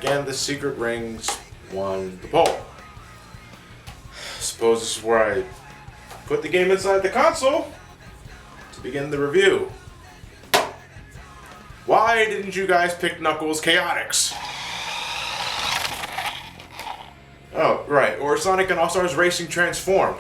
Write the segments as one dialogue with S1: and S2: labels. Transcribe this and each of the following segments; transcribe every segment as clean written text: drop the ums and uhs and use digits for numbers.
S1: Sonic and the Secret Rings won the poll. Suppose this is where I put the game inside the console to begin the review. Why didn't you guys pick Knuckles Chaotix? Oh, right, or Sonic and All-Stars Racing Transformed.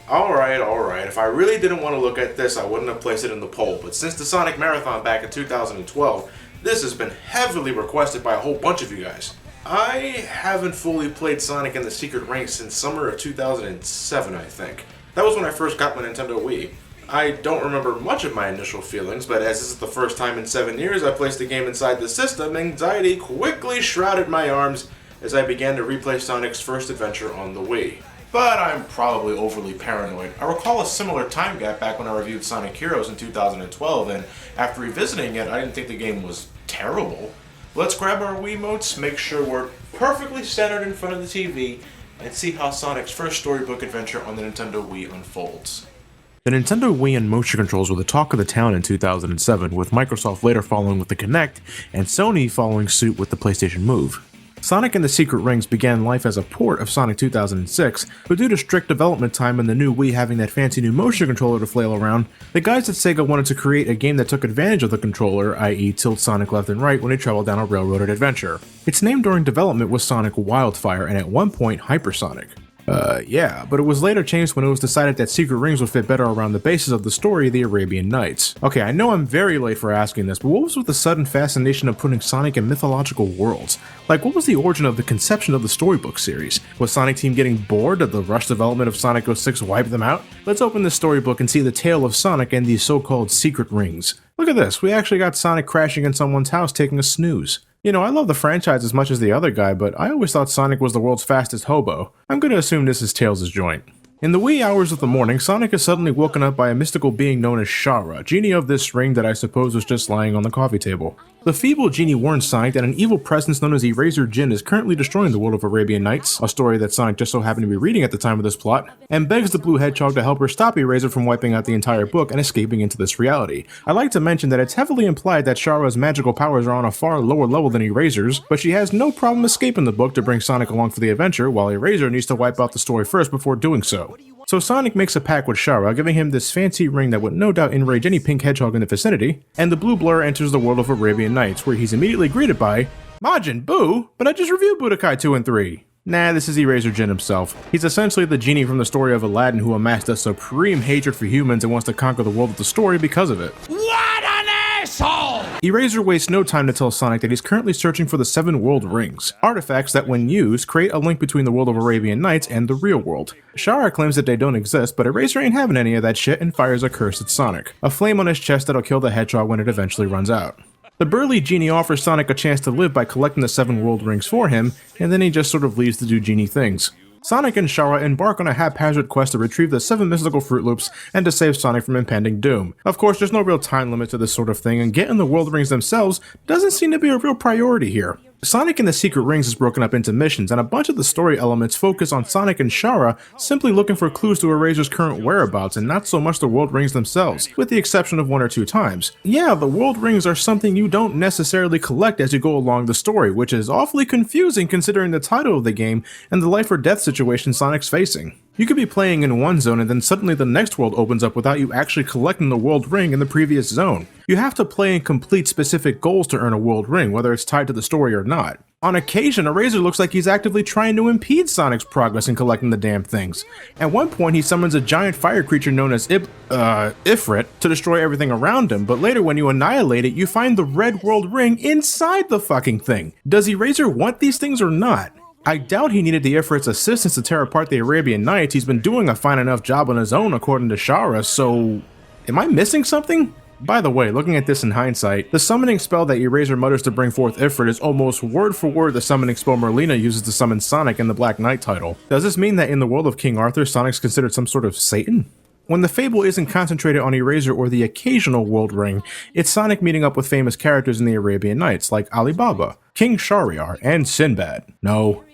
S1: Alright, if I really didn't want to look at this, I wouldn't have placed it in the poll, but since the Sonic Marathon back in 2012, this has been heavily requested by a whole bunch of you guys. I haven't fully played Sonic and the Secret Rings since summer of 2007, I think. That was when I first got my Nintendo Wii. I don't remember much of my initial feelings, but as this is the first time in 7 years I placed a game inside the system, anxiety quickly shrouded my arms as I began to replay Sonic's first adventure on the Wii. But I'm probably overly paranoid. I recall a similar time gap back when I reviewed Sonic Heroes in 2012, and after revisiting it, I didn't think the game was terrible. Let's grab our Wiimotes, make sure we're perfectly centered in front of the TV, and see how Sonic's first storybook adventure on the Nintendo Wii unfolds. The Nintendo Wii and motion controls were the talk of the town in 2007, with Microsoft later following with the Kinect, and Sony following suit with the PlayStation Move. Sonic and the Secret Rings began life as a port of Sonic 2006, but due to strict development time and the new Wii having that fancy new motion controller to flail around, the guys at Sega wanted to create a game that took advantage of the controller, i.e. tilt Sonic left and right when he traveled down a railroaded adventure. Its name during development was Sonic Wildfire and at one point Hypersonic. Yeah, but it was later changed when it was decided that Secret Rings would fit better around the basis of the story, the Arabian Nights. Okay, I know I'm very late for asking this, but what was with the sudden fascination of putting Sonic in mythological worlds? Like, what was the origin of the conception of the storybook series? Was Sonic Team getting bored? Did the rushed development of Sonic 06 wipe them out? Let's open this storybook and see the tale of Sonic and these so-called Secret Rings. Look at this, we actually got Sonic crashing in someone's house taking a snooze. You know, I love the franchise as much as the other guy, but I always thought Sonic was the world's fastest hobo. I'm gonna assume this is Tails' joint. In the wee hours of the morning, Sonic is suddenly woken up by a mystical being known as Shara, genie of this ring that I suppose was just lying on the coffee table. The feeble genie warns Sonic that an evil presence known as Eraser Jin is currently destroying the world of Arabian Nights, a story that Sonic just so happened to be reading at the time of this plot, and begs the blue hedgehog to help her stop Eraser from wiping out the entire book and escaping into this reality. I'd like to mention that it's heavily implied that Shara's magical powers are on a far lower level than Eraser's, but she has no problem escaping the book to bring Sonic along for the adventure, while Eraser needs to wipe out the story first before doing so. So Sonic makes a pact with Shara, giving him this fancy ring that would no doubt enrage any pink hedgehog in the vicinity, and the blue blur enters the world of Arabian Nights, where he's immediately greeted by Majin Buu, but I just reviewed Budokai 2 and 3. Nah, this is Eraser Jin himself. He's essentially the genie from the story of Aladdin who amassed a supreme hatred for humans and wants to conquer the world of the story because of it.
S2: What an asshole!
S1: Eraser wastes no time to tell Sonic that he's currently searching for the 7 world rings, artifacts that when used create a link between the world of Arabian Nights and the real world. Shara claims that they don't exist, but Eraser ain't having any of that shit and fires a curse at Sonic, a flame on his chest that'll kill the hedgehog when it eventually runs out. The burly genie offers Sonic a chance to live by collecting the 7 world rings for him, and then he just sort of leaves to do genie things. Sonic and Shara embark on a haphazard quest to retrieve the 7 mystical Fruit Loops and to save Sonic from impending doom. Of course, there's no real time limit to this sort of thing, and getting the world rings themselves doesn't seem to be a real priority here. Sonic and the Secret Rings is broken up into missions, and a bunch of the story elements focus on Sonic and Shara simply looking for clues to Eraser's current whereabouts and not so much the world rings themselves, with the exception of 1 or 2 times. Yeah, the world rings are something you don't necessarily collect as you go along the story, which is awfully confusing considering the title of the game and the life or death situation Sonic's facing. You could be playing in one zone and then suddenly the next world opens up without you actually collecting the world ring in the previous zone. You have to play and complete specific goals to earn a world ring, whether it's tied to the story or not. On occasion, Eraser looks like he's actively trying to impede Sonic's progress in collecting the damn things. At one point, he summons a giant fire creature known as Ifrit to destroy everything around him, but later when you annihilate it, you find the red world ring inside the fucking thing. Does Eraser want these things or not? I doubt he needed the Ifrit's assistance to tear apart the Arabian Nights. He's been doing a fine enough job on his own according to Shara, so am I missing something? By the way, looking at this in hindsight, the summoning spell that Eraser mutters to bring forth Ifrit is almost word for word the summoning spell Merlina uses to summon Sonic in the Black Knight title. Does this mean that in the world of King Arthur, Sonic's considered some sort of Satan? When the fable isn't concentrated on Eraser or the occasional world ring, it's Sonic meeting up with famous characters in the Arabian Nights like Alibaba, King Shahryar, and Sinbad. No.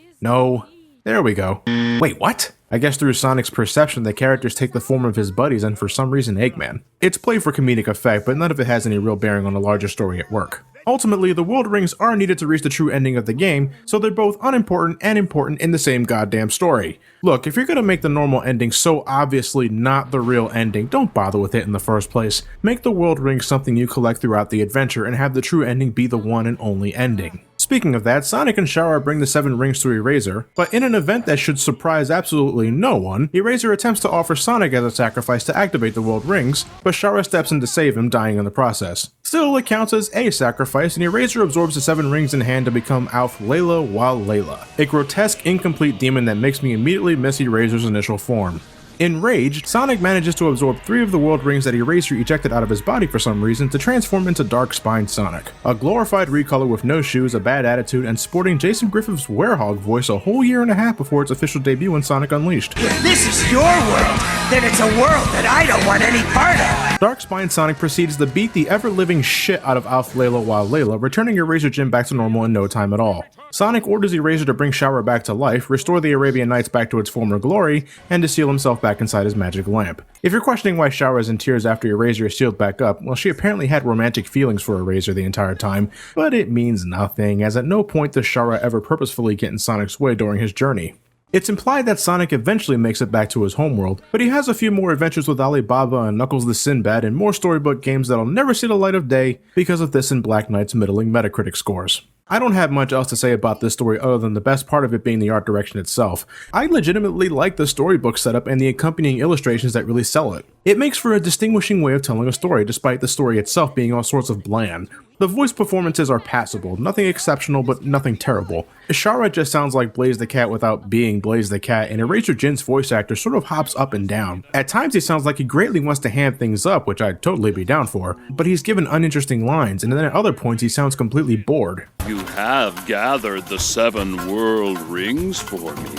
S1: There we go. Wait, what? I guess through Sonic's perception, the characters take the form of his buddies and for some reason Eggman. It's played for comedic effect, but none of it has any real bearing on the larger story at work. Ultimately, the world rings are needed to reach the true ending of the game, so they're both unimportant and important in the same goddamn story. Look, if you're gonna make the normal ending so obviously not the real ending, don't bother with it in the first place. Make the world rings something you collect throughout the adventure and have the true ending be the one and only ending. Speaking of that, Sonic and Shara bring the 7 rings to Eraser, but in an event that should surprise absolutely no one, Eraser attempts to offer Sonic as a sacrifice to activate the world rings, but Shara steps in to save him, dying in the process. Still, it counts as a sacrifice, and Eraser absorbs the 7 rings in hand to become Alf Layla Wa Layla, a grotesque, incomplete demon that makes me immediately miss Eraser's initial form. Enraged, Sonic manages to absorb 3 of the world rings that Eraser ejected out of his body for some reason to transform into Dark Spine Sonic, a glorified recolor with no shoes, a bad attitude, and sporting Jason Griffith's Werehog voice a whole year and a half before its official debut in Sonic Unleashed.
S3: If this is your world, then it's a world that I don't want any part of!
S1: Dark Spine Sonic proceeds to beat the ever-living shit out of Alf Layla Wa Layla, returning Eraser Jim back to normal in no time at all. Sonic orders Eraser to bring Shara back to life, restore the Arabian Nights back to its former glory, and to seal himself back inside his magic lamp. If you're questioning why Shara is in tears after Eraser is sealed back up, well, she apparently had romantic feelings for Eraser the entire time, but it means nothing, as at no point does Shara ever purposefully get in Sonic's way during his journey. It's implied that Sonic eventually makes it back to his homeworld, but he has a few more adventures with Alibaba and Knuckles the Sinbad and more storybook games that'll never see the light of day because of this and Black Knight's middling Metacritic scores. I don't have much else to say about this story other than the best part of it being the art direction itself. I legitimately like the storybook setup and the accompanying illustrations that really sell it. It makes for a distinguishing way of telling a story, despite the story itself being all sorts of bland. The voice performances are passable, nothing exceptional but nothing terrible. Shara just sounds like Blaze the Cat without being Blaze the Cat, and Eraser Jin's voice actor sort of hops up and down. At times he sounds like he greatly wants to hand things up, which I'd totally be down for, but he's given uninteresting lines, and then at other points he sounds completely bored.
S4: You have gathered the 7 world rings for me.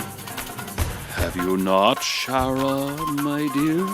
S4: Have you not, Shara, my dear?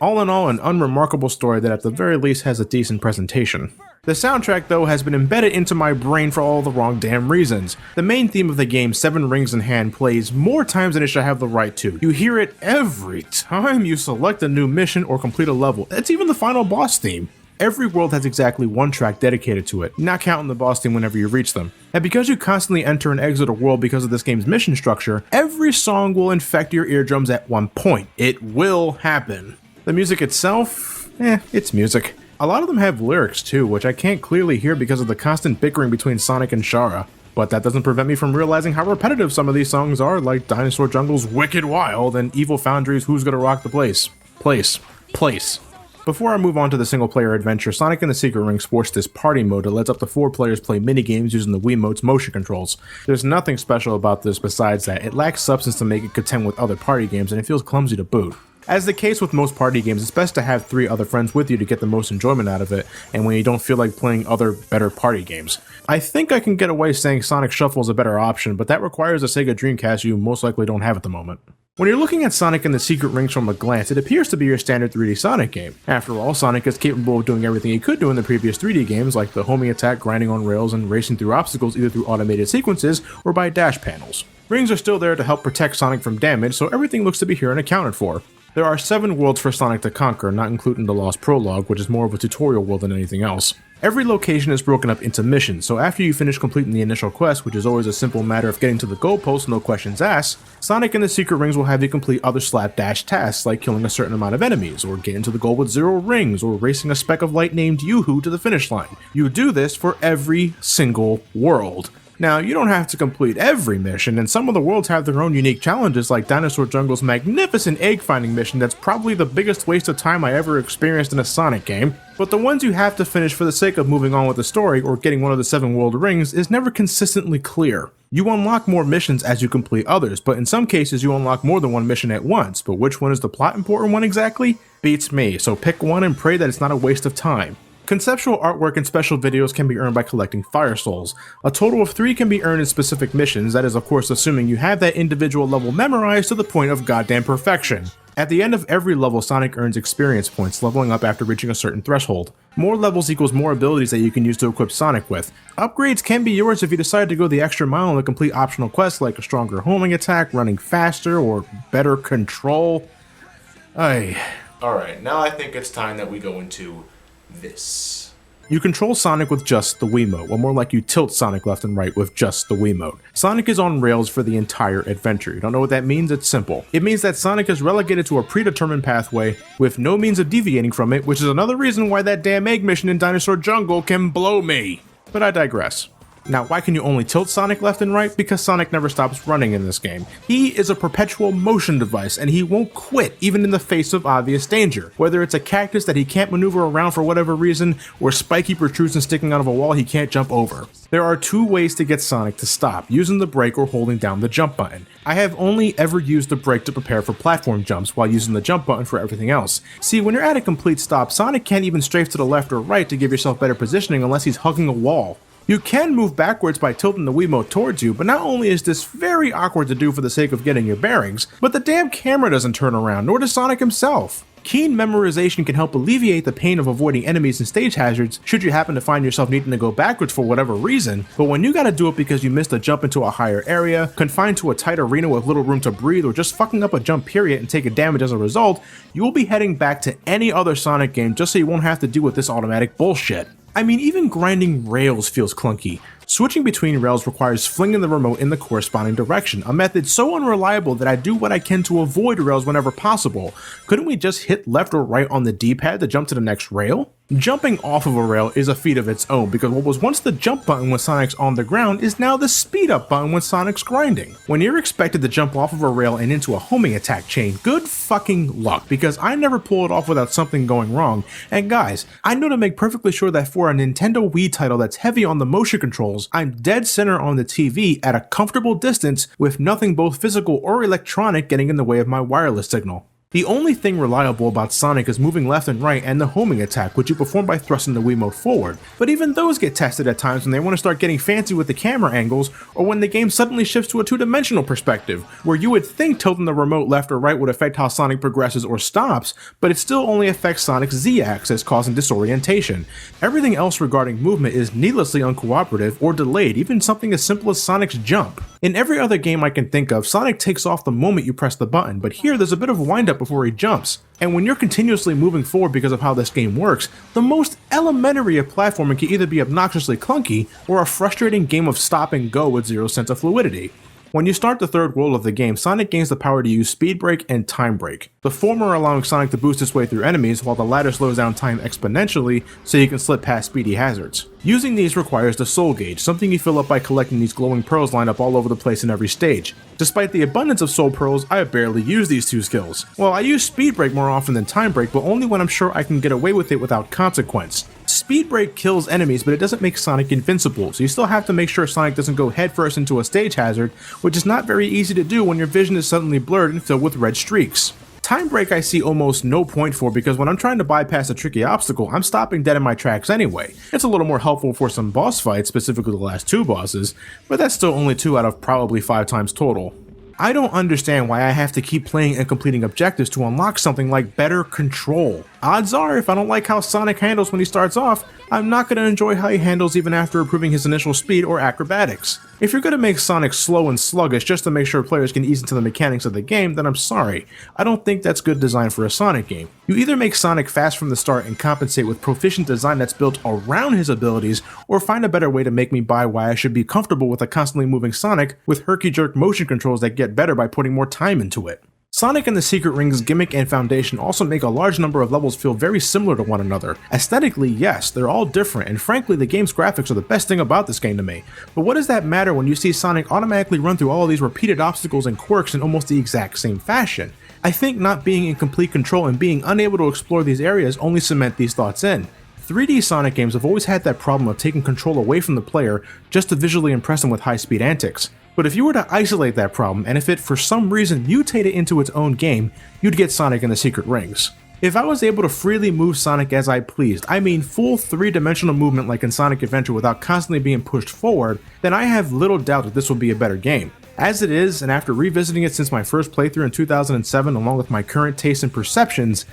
S1: All in all, an unremarkable story that at the very least has a decent presentation. The soundtrack, though, has been embedded into my brain for all the wrong damn reasons. The main theme of the game, 7 Rings in Hand, plays more times than it should have the right to. You hear it every time you select a new mission or complete a level. It's even the final boss theme. Every world has exactly 1 track dedicated to it, not counting the boss theme whenever you reach them. And because you constantly enter and exit a world because of this game's mission structure, every song will infect your eardrums at one point. It will happen. The music itself, it's music. A lot of them have lyrics too, which I can't clearly hear because of the constant bickering between Sonic and Shara. But that doesn't prevent me from realizing how repetitive some of these songs are, like Dinosaur Jungle's Wicked Wild and Evil Foundry's Who's Gonna Rock the Place. Place. Before I move on to the single-player adventure, Sonic and the Secret Ring sports this party mode that lets up to 4 players play minigames using the Wiimote's motion controls. There's nothing special about this besides that it lacks substance to make it contend with other party games, and it feels clumsy to boot. As the case with most party games, it's best to have 3 other friends with you to get the most enjoyment out of it, and when you don't feel like playing other, better party games. I think I can get away saying Sonic Shuffle is a better option, but that requires a Sega Dreamcast you most likely don't have at the moment. When you're looking at Sonic and the Secret Rings from a glance, it appears to be your standard 3D Sonic game. After all, Sonic is capable of doing everything he could do in the previous 3D games, like the homing attack, grinding on rails, and racing through obstacles either through automated sequences or by dash panels. Rings are still there to help protect Sonic from damage, so everything looks to be here and accounted for. There are 7 worlds for Sonic to conquer, not including the Lost Prologue, which is more of a tutorial world than anything else. Every location is broken up into missions, so after you finish completing the initial quest, which is always a simple matter of getting to the goalpost, no questions asked, Sonic and the Secret Rings will have you complete other slapdash tasks like killing a certain amount of enemies, or getting to the goal with 0 rings, or racing a speck of light named Yoo-Hoo to the finish line. You do this for every single world. Now, you don't have to complete every mission, and some of the worlds have their own unique challenges, like Dinosaur Jungle's magnificent egg-finding mission that's probably the biggest waste of time I ever experienced in a Sonic game, but the ones you have to finish for the sake of moving on with the story or getting one of the 7 world rings is never consistently clear. You unlock more missions as you complete others, but in some cases you unlock more than 1 mission at once, but which one is the plot important one exactly? Beats me, so pick one and pray that it's not a waste of time. Conceptual artwork and special videos can be earned by collecting Fire Souls. A total of 3 can be earned in specific missions, that is of course assuming you have that individual level memorized to the point of goddamn perfection. At the end of every level, Sonic earns experience points, leveling up after reaching a certain threshold. More levels equals more abilities that you can use to equip Sonic with. Upgrades can be yours if you decide to go the extra mile and complete optional quests like a stronger homing attack, running faster, or better control. Alright, now I think it's time that we go into this.
S5: You control Sonic with just the Wiimote, or more like you tilt Sonic left and right with just the Wiimote. Sonic is on rails for the entire adventure. You don't know what that means? It's simple. It means that Sonic is relegated to a predetermined pathway with no means of deviating from it, which is another reason why that damn egg mission in Dinosaur Jungle can blow me. But I digress. Now, why can you only tilt Sonic left and right? Because Sonic never stops running in this game. He is a perpetual motion device, and he won't quit even in the face of obvious danger. Whether it's a cactus that he can't maneuver around for whatever reason, or spiky protrusions sticking out of a wall he can't jump over. There are two ways to get Sonic to stop, using the brake or holding down the jump button. I have only ever used the brake to prepare for platform jumps while using the jump button for everything else. See, when you're at a complete stop, Sonic can't even strafe to the left or right to give yourself better positioning unless he's hugging a wall. You can move backwards by tilting the Wiimote towards you, but not only is this very awkward to do for the sake of getting your bearings, but the damn camera doesn't turn around, nor does Sonic himself. Keen memorization can help alleviate the pain of avoiding enemies and stage hazards should you happen to find yourself needing to go backwards for whatever reason, but when you gotta do it because you missed a jump into a higher area, confined to a tight arena with little room to breathe, or just fucking up a jump period and taking damage as a result, you will be heading back to any other Sonic game just so you won't have to deal with this automatic bullshit. I mean, even grinding rails feels clunky. Switching between rails requires flinging the remote in the corresponding direction, a method so unreliable that I do what I can to avoid rails whenever possible. Couldn't we just hit left or right on the D-pad to jump to the next rail? Jumping off of a rail is a feat of its own, because what was once the jump button when Sonic's on the ground is now the speed up button when Sonic's grinding. When you're expected to jump off of a rail and into a homing attack chain, good fucking luck, because I never pull it off without something going wrong. And guys, I know to make perfectly sure that for a Nintendo Wii title that's heavy on the motion controls, I'm dead center on the TV at a comfortable distance with nothing both physical or electronic getting in the way of my wireless signal. The only thing reliable about Sonic is moving left and right and the homing attack, which you perform by thrusting the Wiimote forward, but even those get tested at times when they want to start getting fancy with the camera angles, or when the game suddenly shifts to a two-dimensional perspective, where you would think tilting the remote left or right would affect how Sonic progresses or stops, but it still only affects Sonic's Z-axis, causing disorientation. Everything else regarding movement is needlessly uncooperative or delayed, even something as simple as Sonic's jump. In every other game I can think of, Sonic takes off the moment you press the button, but here there's a bit of wind-up before he jumps. And when you're continuously moving forward because of how this game works, the most elementary of platforming can either be obnoxiously clunky or a frustrating game of stop and go with zero sense of fluidity. When you start the third world of the game, Sonic gains the power to use Speed Break and Time Break, the former allowing Sonic to boost his way through enemies while the latter slows down time exponentially so you can slip past speedy hazards. Using these requires the Soul Gauge, something you fill up by collecting these glowing pearls lined up all over the place in every stage. Despite the abundance of Soul Pearls, I barely use these two skills. Well, I use Speed Break more often than Time Break, but only when I'm sure I can get away with it without consequence. Speed Break kills enemies, but it doesn't make Sonic invincible, so you still have to make sure Sonic doesn't go headfirst into a stage hazard, which is not very easy to do when your vision is suddenly blurred and filled with red streaks. Time Break I see almost no point for, because when I'm trying to bypass a tricky obstacle, I'm stopping dead in my tracks anyway. It's a little more helpful for some boss fights, specifically the last two bosses, but that's still only 2 out of probably 5 times total. I don't understand why I have to keep playing and completing objectives to unlock something like better control. Odds are, if I don't like how Sonic handles when he starts off, I'm not going to enjoy how he handles even after improving his initial speed or acrobatics. If you're going to make Sonic slow and sluggish just to make sure players can ease into the mechanics of the game, then I'm sorry. I don't think that's good design for a Sonic game. You either make Sonic fast from the start and compensate with proficient design that's built around his abilities, or find a better way to make me buy why I should be comfortable with a constantly moving Sonic with herky-jerk motion controls that get better by putting more time into it. Sonic and the Secret Rings gimmick and foundation also make a large number of levels feel very similar to one another. Aesthetically, yes, they're all different, and frankly the game's graphics are the best thing about this game to me. But what does that matter when you see Sonic automatically run through all of these repeated obstacles and quirks in almost the exact same fashion? I think not being in complete control and being unable to explore these areas only cement these thoughts in. 3D Sonic games have always had that problem of taking control away from the player just to visually impress them with high-speed antics. But if you were to isolate that problem, and if it for some reason mutated into its own game, you'd get Sonic and the Secret Rings. If I was able to freely move Sonic as I pleased, I mean full 3-dimensional movement like in Sonic Adventure without constantly being pushed forward, then I have little doubt that this will be a better game. As it is, and after revisiting it since my first playthrough in 2007 along with my current tastes and perceptions,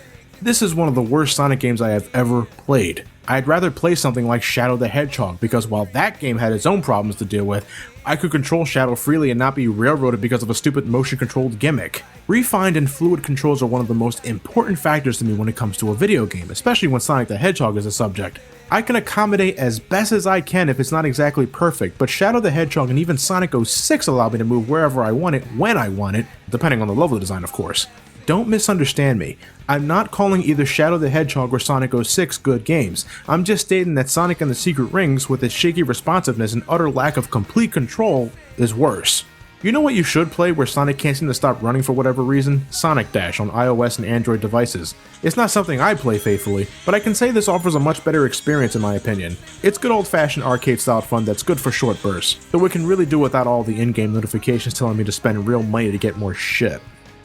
S5: this is one of the worst Sonic games I have ever played. I'd rather play something like Shadow the Hedgehog, because while that game had its own problems to deal with, I could control Shadow freely and not be railroaded because of a stupid motion-controlled gimmick. Refined and fluid controls are one of the most important factors to me when it comes to a video game, especially when Sonic the Hedgehog is a subject. I can accommodate as best as I can if it's not exactly perfect, but Shadow the Hedgehog and even Sonic 06 allow me to move wherever I want it, when I want it, depending on the level design of course. Don't misunderstand me. I'm not calling either Shadow the Hedgehog or Sonic 06 good games. I'm just stating that Sonic and the Secret Rings, with its shaky responsiveness and utter lack of complete control, is worse. You know what you should play where Sonic can't seem to stop running for whatever reason? Sonic Dash on iOS and Android devices. It's not something I play faithfully, but I can say this offers a much better experience in my opinion. It's good old-fashioned arcade-style fun that's good for short bursts, though it can really do without all the in-game notifications telling me to spend real money to get more shit.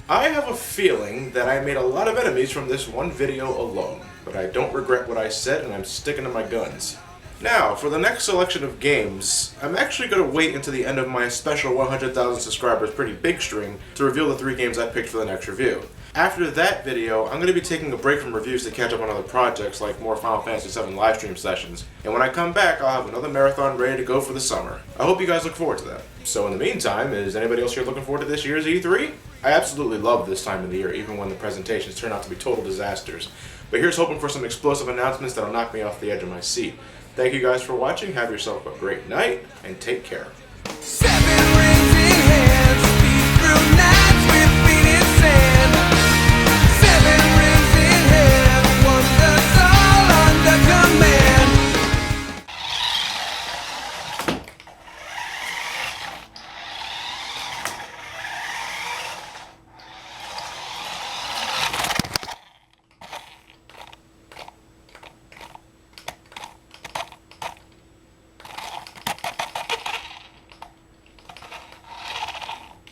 S1: I have a feeling that I made a lot of enemies from this one video alone, but I don't regret what I said and I'm sticking to my guns. Now, for the next selection of games, I'm actually going to wait until the end of my special 100,000 subscribers pretty big stream to reveal the 3 games I picked for the next review. After that video, I'm going to be taking a break from reviews to catch up on other projects like more Final Fantasy VII livestream sessions, and when I come back I'll have another marathon ready to go for the summer. I hope you guys look forward to that. So in the meantime, is anybody else here looking forward to this year's E3? I absolutely love this time of the year, even when the presentations turn out to be total disasters. But here's hoping for some explosive announcements that'll knock me off the edge of my seat. Thank you guys for watching, have yourself a great night, and take care.
S3: 7 rings in hand, speed through night.